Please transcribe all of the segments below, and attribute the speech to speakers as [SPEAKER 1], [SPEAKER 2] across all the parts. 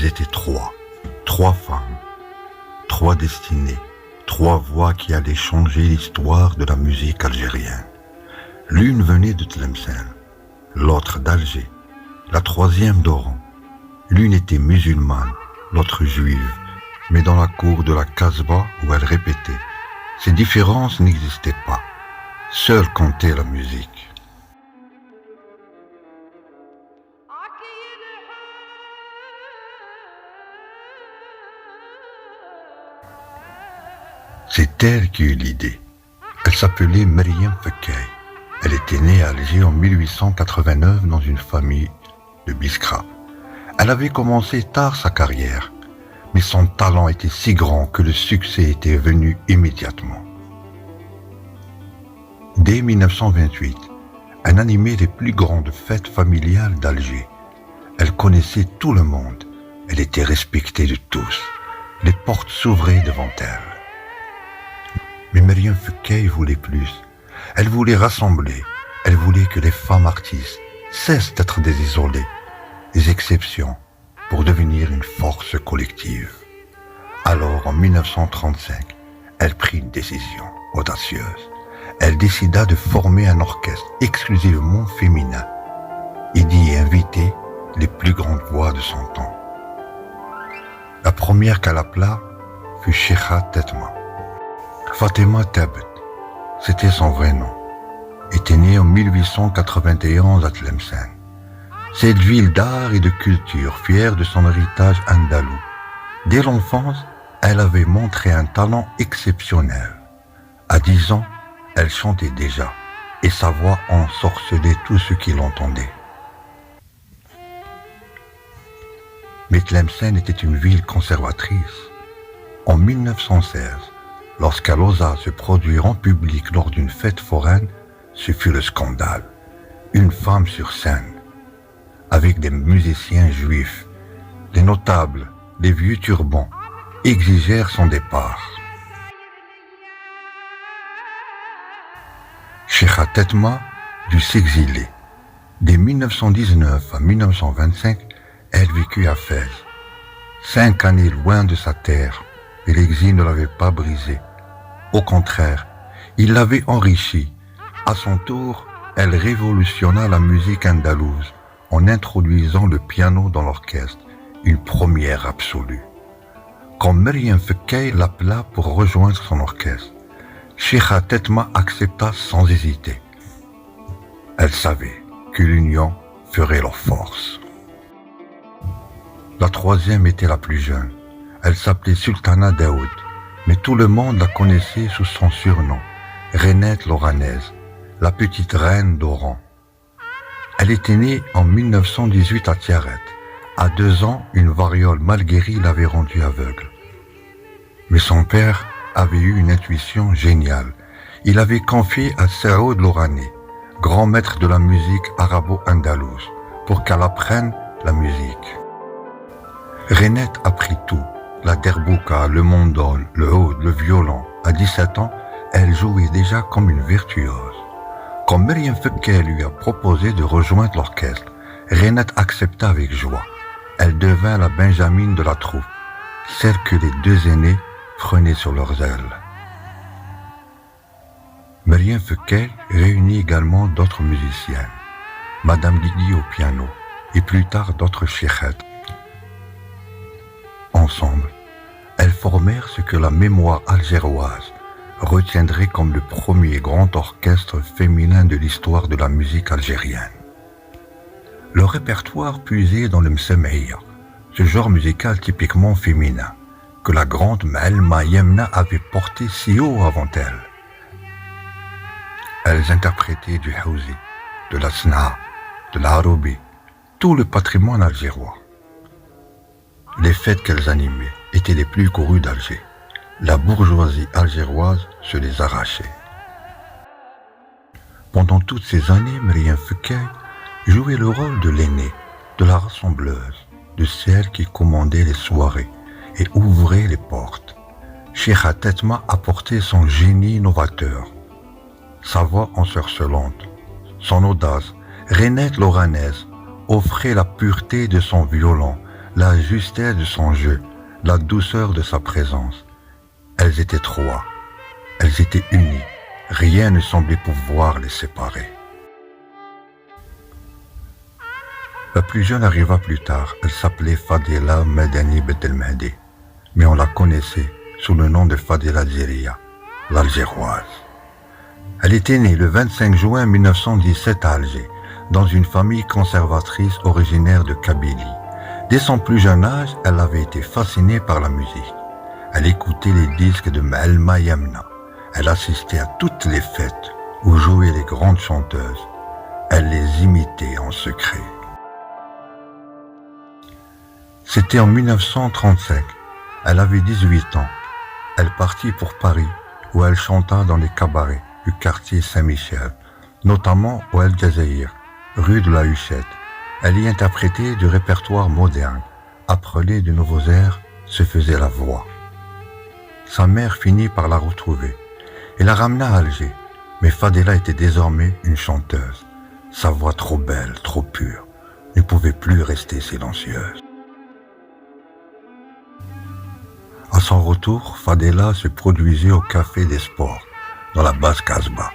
[SPEAKER 1] Ils étaient trois femmes, trois destinées, trois voix qui allaient changer l'histoire de la musique algérienne. L'une venait de Tlemcen, l'autre d'Alger, la troisième d'Oran. L'une était musulmane, l'autre juive, mais dans la cour de la Casbah où elle répétait. Ces différences n'existaient pas. Seule comptait la musique. C'est elle qui eut l'idée. Elle s'appelait Meriem Fekkai. Elle était née à Alger en 1889 dans une famille de Biskra. Elle avait commencé tard sa carrière, mais son talent était si grand que le succès était venu immédiatement. Dès 1928, elle animait les plus grandes fêtes familiales d'Alger. Elle connaissait tout le monde. Elle était respectée de tous. Les portes s'ouvraient devant elle. Mais Meriem Fekkai voulait plus. Elle voulait rassembler. Elle voulait que les femmes artistes cessent d'être des isolées, des exceptions, pour devenir une force collective. Alors, en 1935, elle prit une décision audacieuse. Elle décida de former un orchestre exclusivement féminin et d'y inviter les plus grandes voix de son temps. La première qu'elle appela fut Cheikha Tetma. Fatima Tabet, c'était son vrai nom, était née en 1891 à Tlemcen. Cette ville d'art et de culture, fière de son héritage andalou. Dès l'enfance, elle avait montré un talent exceptionnel. À 10 ans, elle chantait déjà, et sa voix ensorcelait tous ceux qui l'entendaient. Mais Tlemcen était une ville conservatrice. En 1916, lorsqu'elle osa se produire en public lors d'une fête foraine, ce fut le scandale. Une femme sur scène, avec des musiciens juifs, les notables, les vieux turbans, exigèrent son départ. Cheikha Tetma dut s'exiler. Dès 1919 à 1925, elle vécut à Fès. 5 années loin de sa terre, et l'exil ne l'avait pas brisée. Au contraire, il l'avait enrichie. À son tour, elle révolutionna la musique andalouse en introduisant le piano dans l'orchestre, une première absolue. Quand Meriem Fekkai l'appela pour rejoindre son orchestre, Cheikha Tetma accepta sans hésiter. Elle savait que l'union ferait leur force. La troisième était la plus jeune. Elle s'appelait Sultana Daoud, mais tout le monde la connaissait sous son surnom, Rainette l'Oranaise, la petite reine d'Oran. Elle était née en 1918 à Tiaret. À 2 ans, une variole mal guérie l'avait rendue aveugle. Mais son père avait eu une intuition géniale. Il avait confié à Saoud l'Orani, grand maître de la musique arabo-andalouse, pour qu'elle apprenne la musique. Rainette apprit tout, la derbouka, le mondol, le oud, le violon. À 17 ans, elle jouait déjà comme une virtuose. Quand Meriem Fekkai lui a proposé de rejoindre l'orchestre, Rainette accepta avec joie. Elle devint la Benjamine de la troupe, celle que les 2 aînés prenaient sur leurs ailes. Meriem Fekkai réunit également d'autres musiciennes, Madame Guigui au piano et plus tard d'autres cheikhettes. Ensemble, elles formèrent ce que la mémoire algéroise retiendrait comme le premier grand orchestre féminin de l'histoire de la musique algérienne. Le répertoire puisait dans le msem'ia, ce genre musical typiquement féminin, que la grande Ma'alma Yemna avait porté si haut avant elle. Elles interprétaient du Houzi, de l'Asna, de l'Aroubi, tout le patrimoine algérois. Les fêtes qu'elles animaient étaient les plus courues d'Alger. La bourgeoisie algéroise se les arrachait. Pendant toutes ces années, Meriem Fekkai jouait le rôle de l'aînée, de la rassembleuse, de celle qui commandait les soirées et ouvrait les portes. Cheikha Tetma apportait son génie novateur, sa voix ensorcelante, son audace. Rainette l'Oranaise offrait la pureté de son violon, la justesse de son jeu, la douceur de sa présence. Elles étaient trois, elles étaient unies, rien ne semblait pouvoir les séparer. La plus jeune arriva plus tard, elle s'appelait Fadela Medani Betelmehdi, mais on la connaissait sous le nom de Fadela Djeria, l'Algéroise. Elle était née le 25 juin 1917 à Alger, dans une famille conservatrice originaire de Kabylie. Dès son plus jeune âge, elle avait été fascinée par la musique. Elle écoutait les disques de Ma'elma Yamna. Elle assistait à toutes les fêtes où jouaient les grandes chanteuses. Elle les imitait en secret. C'était en 1935. Elle avait 18 ans. Elle partit pour Paris, où elle chanta dans les cabarets du quartier Saint-Michel, notamment au El Jazaïr, rue de la Huchette. Elle y interprétait du répertoire moderne. Apprenait de nouveaux airs, se faisait la voix. Sa mère finit par la retrouver et la ramena à Alger. Mais Fadela était désormais une chanteuse. Sa voix trop belle, trop pure, ne pouvait plus rester silencieuse. À son retour, Fadela se produisait au Café des Sports, dans la basse Casbah.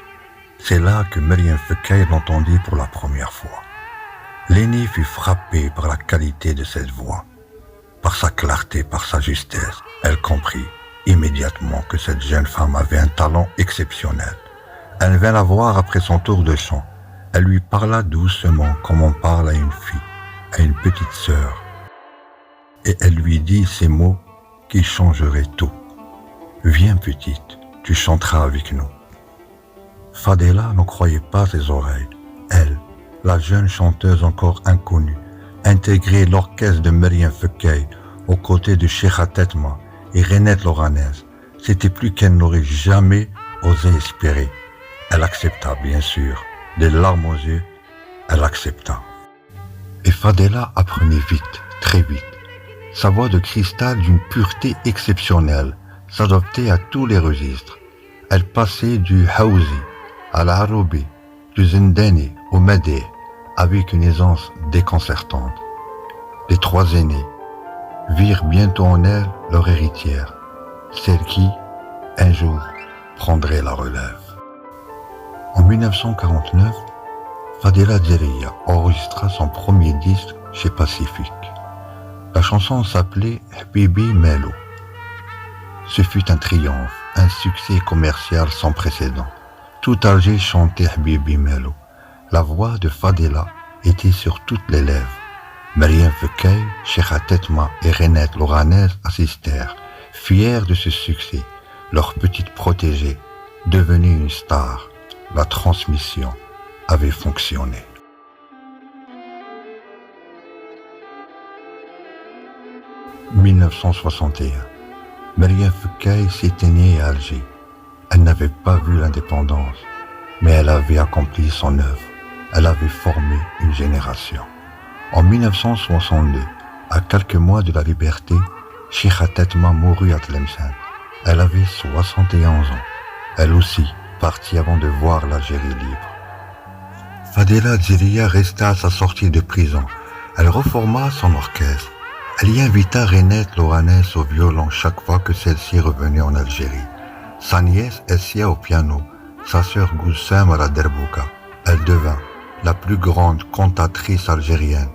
[SPEAKER 1] C'est là que Meriem Fekkaï l'entendit pour la première fois. L'aînée fut frappée par la qualité de cette voix. Par sa clarté, par sa justesse, elle comprit immédiatement que cette jeune femme avait un talent exceptionnel. Elle vint la voir après son tour de chant. Elle lui parla doucement comme on parle à une fille, à une petite sœur. Et elle lui dit ces mots qui changeraient tout. « Viens petite, tu chanteras avec nous. » Fadela ne croyait pas ses oreilles. Elle, la jeune chanteuse encore inconnue, intégrait l'orchestre de Meriem Fekkaï aux côtés de Cheikha Tetma et Renette Loranès. C'était plus qu'elle n'aurait jamais osé espérer. Elle accepta, bien sûr, des larmes aux yeux, elle accepta. Et Fadela apprenait vite, très vite. Sa voix de cristal d'une pureté exceptionnelle s'adaptait à tous les registres. Elle passait du Haouzi à l'Aroubi, du Zindani au Médé, avec une aisance déconcertante. Les trois aînés virent bientôt en elle leur héritière, celle qui, un jour, prendrait la relève. En 1949, Fadela Djeria enregistra son premier disque chez Pacific. La chanson s'appelait Habibi Melo. Ce fut un triomphe, un succès commercial sans précédent. Tout Alger chantait Habibi Melo. La voix de Fadela était sur toutes les lèvres. Meriem Fekkaï, Cheikha Tetma et Renette Loranès assistèrent, fiers de ce succès. Leur petite protégée devenue une star. La transmission avait fonctionné. « 1961. Meriem Fekkaï s'éteignait à Alger. Elle n'avait pas vu l'indépendance, mais elle avait accompli son œuvre. Elle avait formé une génération. En 1962, à quelques mois de la liberté, Cheikha Tetma mourut à Tlemcen. Elle avait 71 ans. Elle aussi partit avant de voir l'Algérie libre. Fadela Djeria resta à sa sortie de prison. Elle reforma son orchestre. Elle y invita Renette Loranès au violon chaque fois que celle-ci revenait en Algérie. Sa nièce Essia au piano, sa sœur Goussem à la derbouka. Elle devint la plus grande cantatrice algérienne,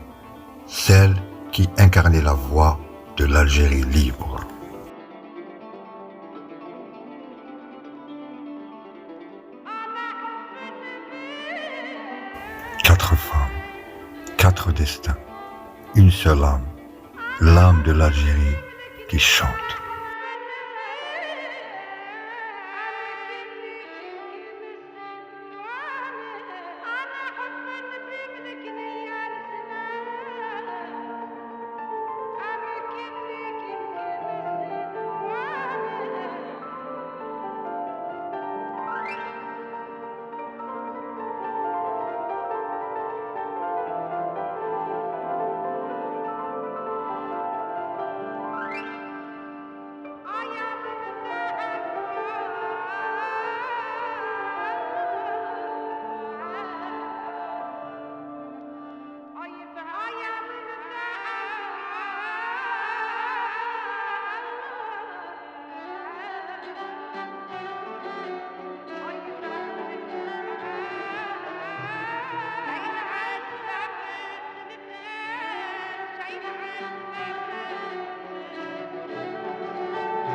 [SPEAKER 1] celle qui incarnait la voix de l'Algérie libre. Quatre femmes, quatre destins, une seule âme, l'âme de l'Algérie qui chante.